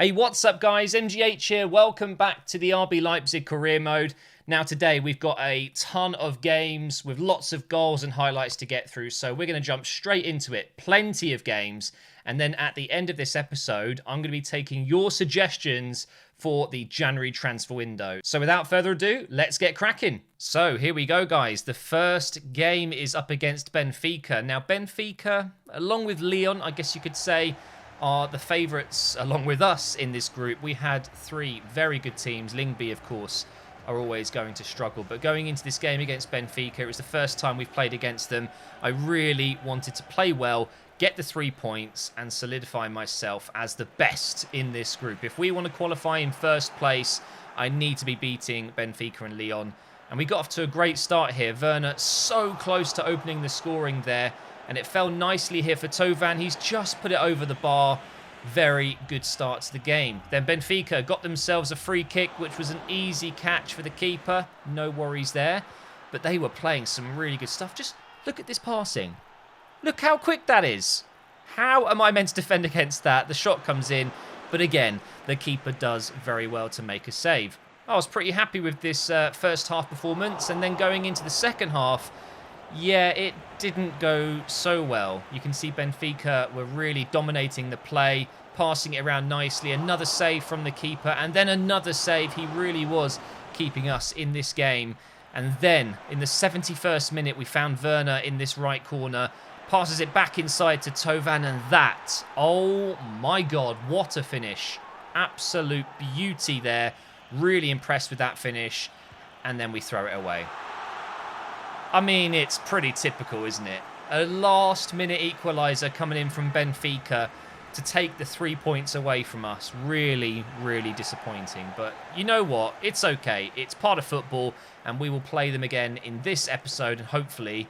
Hey, what's up guys? MGH here. Welcome back to the RB Leipzig career mode. Now today we've got a ton of games with lots of goals and highlights to get through, so we're going to jump straight into it. Plenty of games, and then at the end of this episode I'm going to be taking your suggestions for the January transfer window. So without further ado, let's get cracking. So here we go guys. The first game is up against Benfica. Now Benfica, along with Lyon, I guess you could say, are the favourites along with us in this group. We had three very good teams. Lingby, of course, are always going to struggle. But going into this game against Benfica, it was the first time we've played against them. I really wanted to play well, get the 3 points, and solidify myself as the best in this group. If we want to qualify in first place, I need to be beating Benfica and Lyon. And we got off to a great start here. Werner so close to opening the scoring there. And it fell nicely here for Tovan. He's just put it over the bar. Very good start to the game. Then Benfica got themselves a free kick, which was an easy catch for the keeper. No worries there. But they were playing some really good stuff. Just look at this passing. Look how quick that is. How am I meant to defend against that? The shot comes in. But again, the keeper does very well to make a save. I was pretty happy with this first half performance. And then going into the second half, yeah, it didn't go so well. You can see Benfica were really dominating the play, passing it around nicely. Another save from the keeper, and then another save. He really was keeping us in this game. And then, in the 71st minute, we found Werner in this right corner. Passes it back inside to Tovan, and that, oh my God, what a finish. Absolute beauty there. Really impressed with that finish. And then we throw it away. I mean, it's pretty typical, isn't it? A last-minute equaliser coming in from Benfica to take the 3 points away from us. Really, really disappointing. But you know what? It's okay. It's part of football, and we will play them again in this episode, and hopefully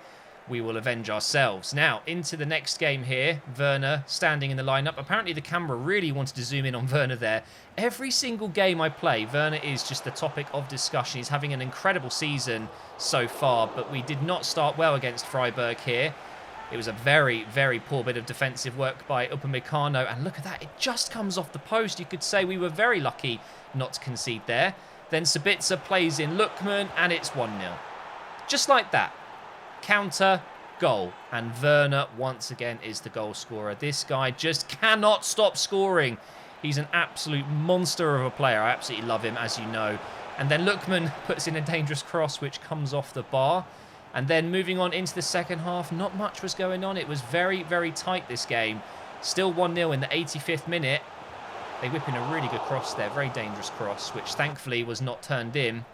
we will avenge ourselves. Now, into the next game here. Werner standing in the lineup. Apparently, the camera really wanted to zoom in on Werner there. Every single game I play, Werner is just the topic of discussion. He's having an incredible season so far, but we did not start well against Freiburg here. It was a very, very poor bit of defensive work by Upamecano, and look at that, it just comes off the post. You could say we were very lucky not to concede there. Then Sabitzer plays in Lookman, and it's 1-0. Just like that. Counter, goal. And Werner, once again, is the goal scorer. This guy just cannot stop scoring. He's an absolute monster of a player. I absolutely love him, as you know. And then Lookman puts in a dangerous cross, which comes off the bar. And then moving on into the second half, not much was going on. It was very, very tight, this game. Still 1-0 in the 85th minute. They whip in a really good cross there. Very dangerous cross, which thankfully was not turned in.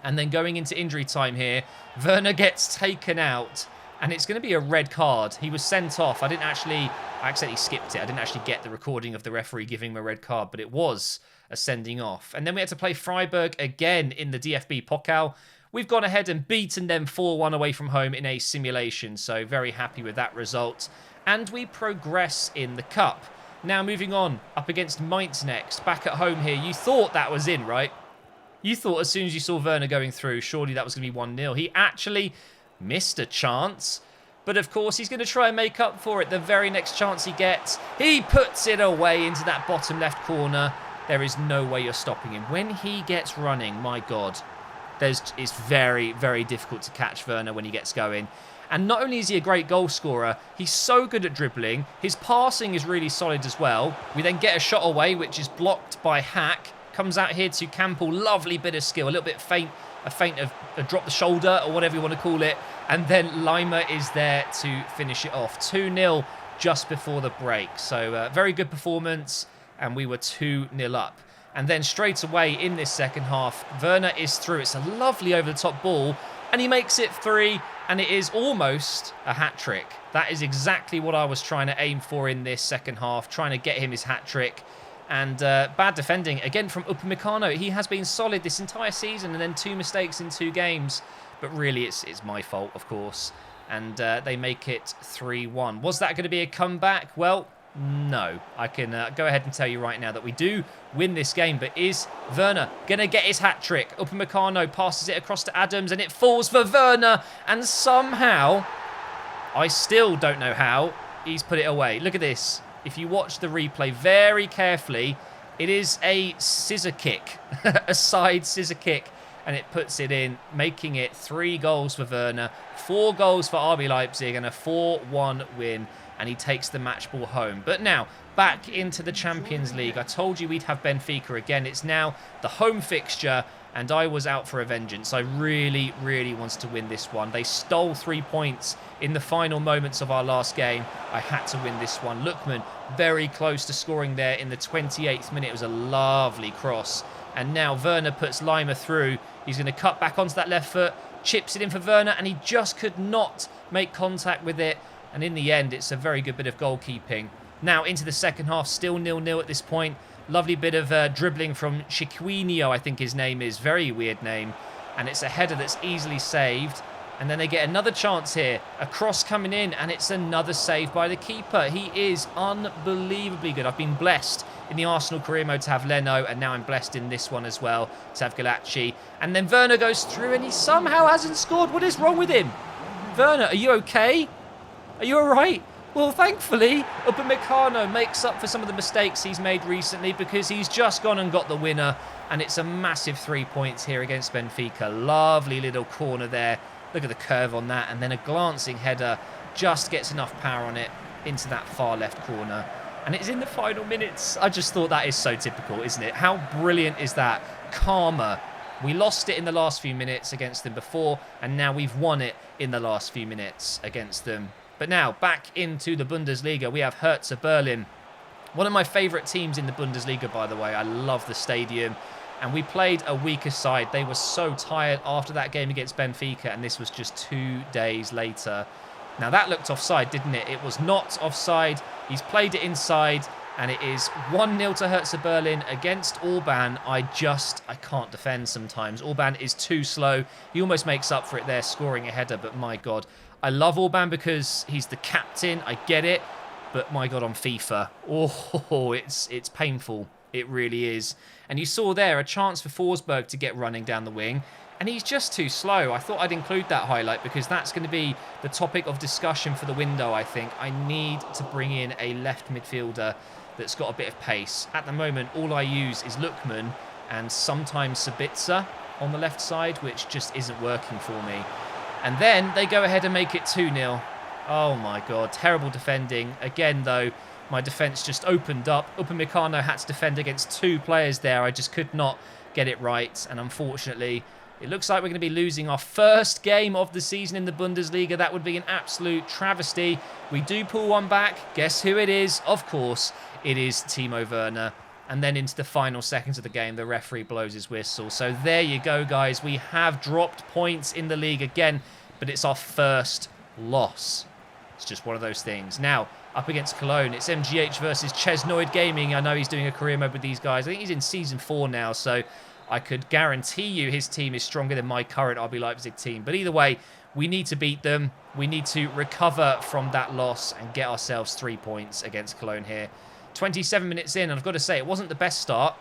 And then going into injury time here, Werner gets taken out. And it's going to be a red card. He was sent off. I accidentally skipped it. I didn't actually get the recording of the referee giving him a red card, but it was a sending off. And then we had to play Freiburg again in the DFB Pokal. We've gone ahead and beaten them 4-1 away from home in a simulation, so very happy with that result. And we progress in the cup. Now moving on, up against Mainz next, back at home here. You thought that was in, right? You thought as soon as you saw Werner going through, surely that was going to be 1-0. He actually missed a chance. But of course, he's going to try and make up for it the very next chance he gets. He puts it away into that bottom left corner. There is no way you're stopping him. When he gets running, my God, it's very, very difficult to catch Werner when he gets going. And not only is he a great goal scorer, he's so good at dribbling. His passing is really solid as well. We then get a shot away, which is blocked by Hack. Comes out here to Campbell. Lovely bit of skill. A little bit faint. A feint of a drop the shoulder or whatever you want to call it. And then Lima is there to finish it off. 2-0 just before the break. So very good performance. And we were 2-0 up. And then straight away in this second half, Werner is through. It's a lovely over-the-top ball. And he makes it 3. And it is almost a hat-trick. That is exactly what I was trying to aim for in this second half. Trying to get him his hat-trick. And bad defending, again, from Upamecano. He has been solid this entire season, and then 2 mistakes in 2 games. But really, it's my fault, of course. And they make it 3-1. Was that going to be a comeback? Well, no. I can go ahead and tell you right now that we do win this game. But is Werner going to get his hat-trick? Upamecano passes it across to Adams, and it falls for Werner. And somehow, I still don't know how, he's put it away. Look at this. If you watch the replay very carefully, It is a scissor kick, a side scissor kick, and it puts it in, making it 3 goals for Werner, 4 goals for RB Leipzig, and a 4-1 win, and he takes the match ball home. But now, back into the Champions League. I told you we'd have Benfica again. It's now the home fixture, and I was out for a vengeance. I really, really wanted to win this one. They stole 3 points in the final moments of our last game. I had to win this one. Lookman very close to scoring there in the 28th minute. It was a lovely cross. And now Werner puts Leimer through. He's going to cut back onto that left foot, chips it in for Werner, and he just could not make contact with it. And in the end, it's a very good bit of goalkeeping. Now into the second half, still 0-0 at this point. Lovely bit of dribbling from Chiquinho, I think his name is. Very weird name. And it's a header that's easily saved. And then they get another chance here. A cross coming in, and it's another save by the keeper. He is unbelievably good. I've been blessed in the Arsenal career mode to have Leno, and now I'm blessed in this one as well to have Galacci. And then Werner goes through, and he somehow hasn't scored. What is wrong with him? Werner, are you okay? Are you all right? Well, thankfully, Upamecano makes up for some of the mistakes he's made recently, because he's just gone and got the winner, and it's a massive 3 points here against Benfica. Lovely little corner there. Look at the curve on that, and then a glancing header just gets enough power on it into that far left corner. And it's in the final minutes. I just thought that is so typical, isn't it? How brilliant is that? Karma. We lost it in the last few minutes against them before, and now we've won it in the last few minutes against them. But now, back into the Bundesliga, we have Hertha Berlin. One of my favourite teams in the Bundesliga, by the way. I love the stadium. And we played a weaker side. They were so tired after that game against Benfica, and this was just 2 days later. Now, that looked offside, didn't it? It was not offside. He's played it inside, and it is 1-0 to Hertha Berlin against Orban. I can't defend sometimes. Orban is too slow. He almost makes up for it there, scoring a header, but my God. I love Orban because he's the captain. I get it. But my God, on FIFA, oh, it's painful. It really is. And you saw there a chance for Forsberg to get running down the wing, and he's just too slow. I thought I'd include that highlight because that's going to be the topic of discussion for the window, I think. I need to bring in a left midfielder that's got a bit of pace. At the moment, all I use is Lookman and sometimes Sabitzer on the left side, which just isn't working for me. And then they go ahead and make it 2-0. Oh my God, terrible defending. Again, though, my defence just opened up. Upamecano had to defend against 2 players there. I just could not get it right. And unfortunately, it looks like we're going to be losing our first game of the season in the Bundesliga. That would be an absolute travesty. We do pull one back. Guess who it is? Of course, it is Timo Werner. And then into the final seconds of the game, the referee blows his whistle. So there you go, guys. We have dropped points in the league again, but it's our first loss. It's just one of those things. Now, up against Cologne, it's MGH versus Chesnoid Gaming. I know he's doing a career mode with these guys. I think he's in Season 4 now, so I could guarantee you his team is stronger than my current RB Leipzig team. But either way, we need to beat them. We need to recover from that loss and get ourselves 3 points against Cologne here. 27 minutes in, and I've got to say, it wasn't the best start.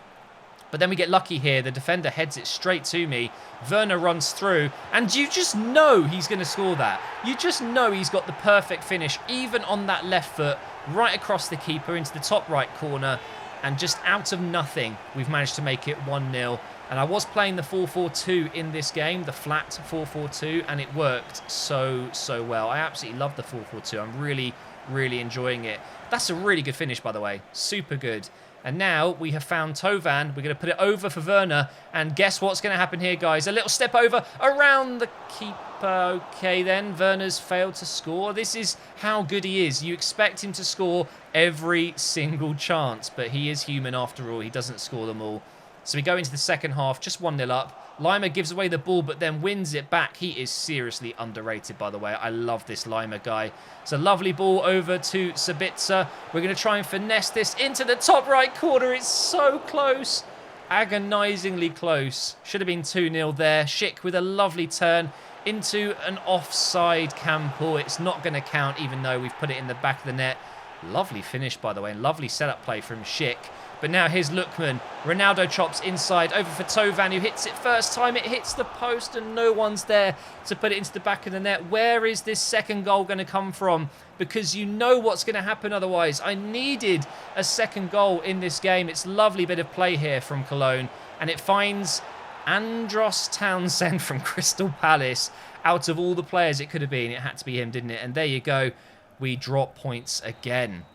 But then we get lucky here. The defender heads it straight to me. Werner runs through, and you just know he's going to score that. You just know he's got the perfect finish, even on that left foot, right across the keeper into the top right corner. And just out of nothing, we've managed to make it 1-0. And I was playing the 4-4-2 in this game, the flat 4-4-2, and it worked so well. I absolutely love the 4-4-2. I'm really enjoying it. That's a really good finish, by the way. Super good. And now we have found Tovan. We're going to put it over for Werner. And guess what's going to happen here, guys? A little step over around the keeper. Okay, then. Werner's failed to score. This is how good he is. You expect him to score every single chance. But he is human after all. He doesn't score them all. So we go into the second half, just 1-0 up. Lima gives away the ball, but then wins it back. He is seriously underrated, by the way. I love this Lima guy. It's a lovely ball over to Sabitzer. We're going to try and finesse this into the top right corner. It's so close. Agonisingly close. Should have been 2-0 there. Schick with a lovely turn into an offside Campbell. It's not going to count, even though we've put it in the back of the net. Lovely finish, by the way. Lovely setup play from Schick. But now here's Lookman. Ronaldo chops inside over for Tovan, who hits it first time. It hits the post and no one's there to put it into the back of the net. Where is this second goal going to come from? Because you know what's going to happen otherwise. I needed a second goal in this game. It's a lovely bit of play here from Cologne. And it finds Andros Townsend from Crystal Palace. Out of all the players it could have been, it had to be him, didn't it? And there you go. We drop points again.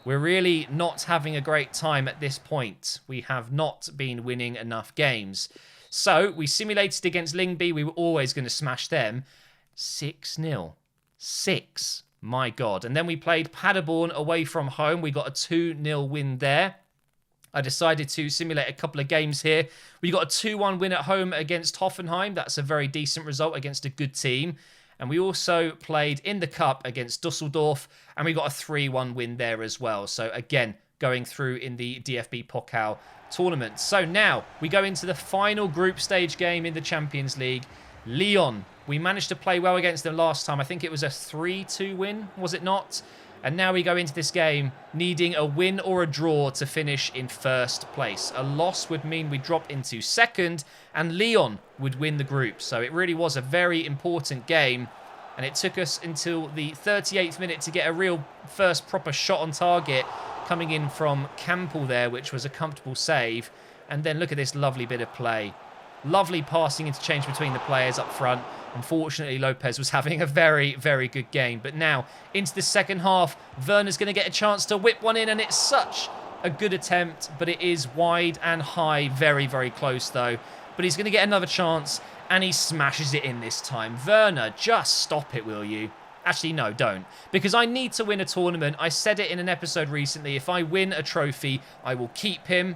We're really not having a great time at this point. We have not been winning enough games. So we simulated against Lyngby. We were always going to smash them. 6-0. 6. My God. And then we played Paderborn away from home. We got a 2-0 win there. I decided to simulate a couple of games here. We got a 2-1 win at home against Hoffenheim. That's a very decent result against a good team. And we also played in the Cup against Dusseldorf, and we got a 3-1 win there as well. So again, going through in the DFB Pokal tournament. So now we go into the final group stage game in the Champions League. Lyon. We managed to play well against them last time. I think it was a 3-2 win, was it not? And now we go into this game needing a win or a draw to finish in first place. A loss would mean we drop into second and Lyon would win the group. So it really was a very important game. And it took us until the 38th minute to get a real first proper shot on target coming in from Campbell there, which was a comfortable save. And then look at this lovely bit of play. Lovely passing interchange between the players up front. Unfortunately, Lopez was having a very, very good game. But now, into the second half, Werner's going to get a chance to whip one in, and it's such a good attempt, but it is wide and high. Very, very close, though. But he's going to get another chance, and he smashes it in this time. Werner, just stop it, will you? Actually, no, don't. Because I need to win a tournament. I said it in an episode recently. If I win a trophy, I will keep him.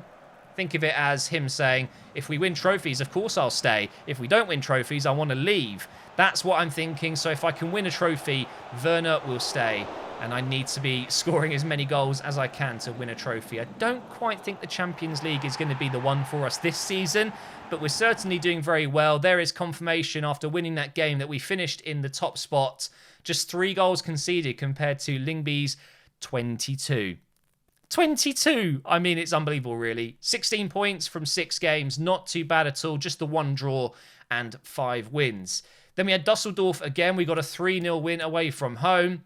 Think of it as him saying, if we win trophies, of course I'll stay. If we don't win trophies, I want to leave. That's what I'm thinking. So if I can win a trophy, Werner will stay. And I need to be scoring as many goals as I can to win a trophy. I don't quite think the Champions League is going to be the one for us this season, but we're certainly doing very well. There is confirmation after winning that game that we finished in the top spot. Just 3 goals conceded compared to Lyngby's 22. 22! I mean, it's unbelievable, really. 16 points from 6 games. Not too bad at all. Just the 1 draw and 5 wins. Then we had Dusseldorf again. We got a 3-0 win away from home.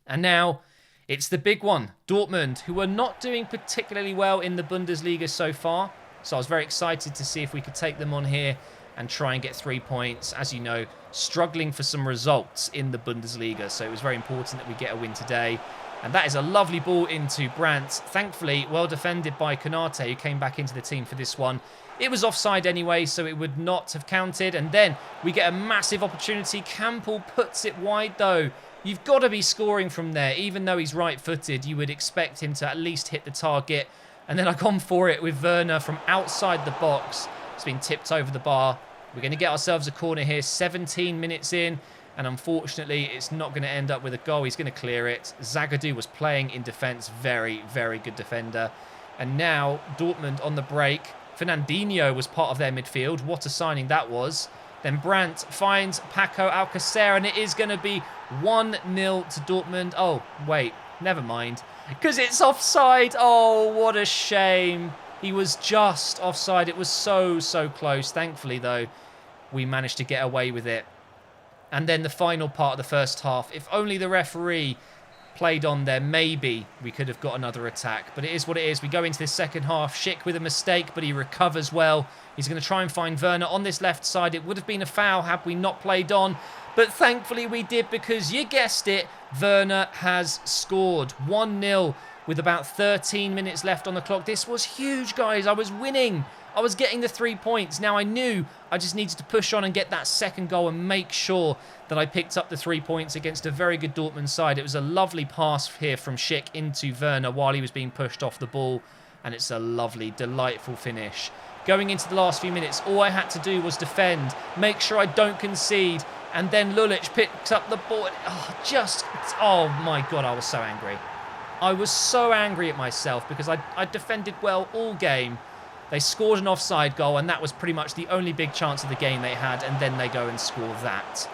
And now it's the big one. Dortmund, who are not doing particularly well in the Bundesliga so far. So I was very excited to see if we could take them on here and try and get 3 points. As you know, struggling for some results in the Bundesliga. So it was very important that we get a win today. And that is a lovely ball into Brandt. Thankfully, well defended by Konate, who came back into the team for this one. It was offside anyway, so it would not have counted. And then we get a massive opportunity. Campbell puts it wide, though. You've got to be scoring from there. Even though he's right-footed, you would expect him to at least hit the target. And then I've gone for it with Werner from outside the box. It's been tipped over the bar. We're going to get ourselves a corner here, 17 minutes in. And unfortunately, it's not going to end up with a goal. He's going to clear it. Zagadou was playing in defence. Very, very good defender. And now, Dortmund on the break. Fernandinho was part of their midfield. What a signing that was. Then Brandt finds Paco Alcacer, and it is going to be 1-0 to Dortmund. Oh, wait, never mind. Because it's offside. Oh, what a shame. He was just offside. It was so, so close. Thankfully, though, we managed to get away with it. And then the final part of the first half. If only the referee played on there, maybe we could have got another attack. But it is what it is. We go into this second half. Schick with a mistake, but he recovers well. He's going to try and find Werner on this left side. It would have been a foul had we not played on. But thankfully we did, because you guessed it, Werner has scored 1-0 with about 13 minutes left on the clock. This was huge, guys. I was winning. I was getting the 3 points. Now I knew I just needed to push on and get that second goal and make sure that I picked up the 3 points against a very good Dortmund side. It was a lovely pass here from Schick into Werner while he was being pushed off the ball. And it's a lovely, delightful finish. Going into the last few minutes, all I had to do was defend, make sure I don't concede. And then Lulic picks up the ball. Oh my God, I was so angry. I was so angry at myself because I defended well all game. They scored an offside goal, and that was pretty much the only big chance of the game they had, and then they go and score that.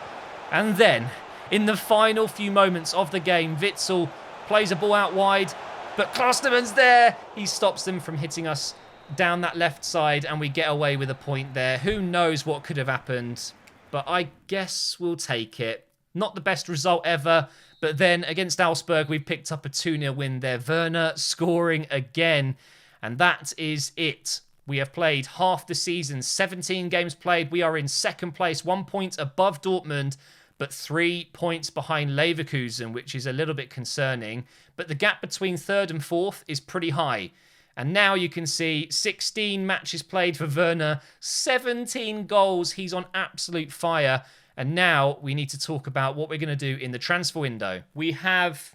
And then, in the final few moments of the game, Witsel plays a ball out wide. But Klosterman's there. He stops them from hitting us down that left side, and we get away with a point there. Who knows what could have happened, but I guess we'll take it. Not the best result ever, but then against Augsburg, we picked up a 2-0 win there. Werner scoring again, and that is it. We have played half the season, 17 games played. We are in second place, 1 point above Dortmund, but 3 points behind Leverkusen, which is a little bit concerning. But the gap between third and fourth is pretty high. And now you can see 16 matches played for Werner, 17 goals. He's on absolute fire. And now we need to talk about what we're going to do in the transfer window. We have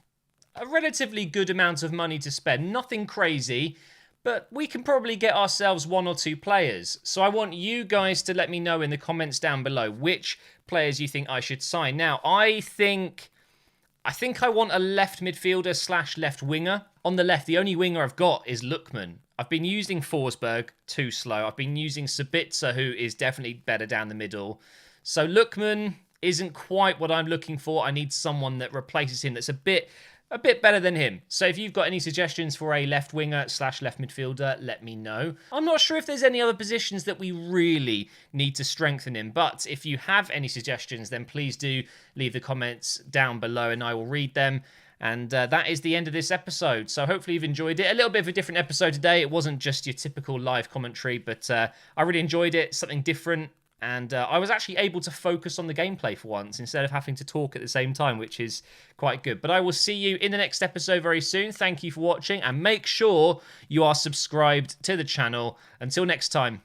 a relatively good amount of money to spend. Nothing crazy, but we can probably get ourselves 1 or 2 players. So I want you guys to let me know in the comments down below which players you think I should sign. Now, I think I want a left midfielder / left winger. On the left, the only winger I've got is Lookman. I've been using Forsberg, too slow. I've been using Sabitzer, who is definitely better down the middle. So Lookman isn't quite what I'm looking for. I need someone that replaces him that's a bit better than him. So if you've got any suggestions for a left winger / left midfielder, let me know. I'm not sure if there's any other positions that we really need to strengthen in, but if you have any suggestions, then please do leave the comments down below and I will read them. And that is the end of this episode. So hopefully you've enjoyed it. A little bit of a different episode today. It wasn't just your typical live commentary, but I really enjoyed it. Something different. And I was actually able to focus on the gameplay for once instead of having to talk at the same time, which is quite good. But I will see you in the next episode very soon. Thank you for watching, and make sure you are subscribed to the channel. Until next time.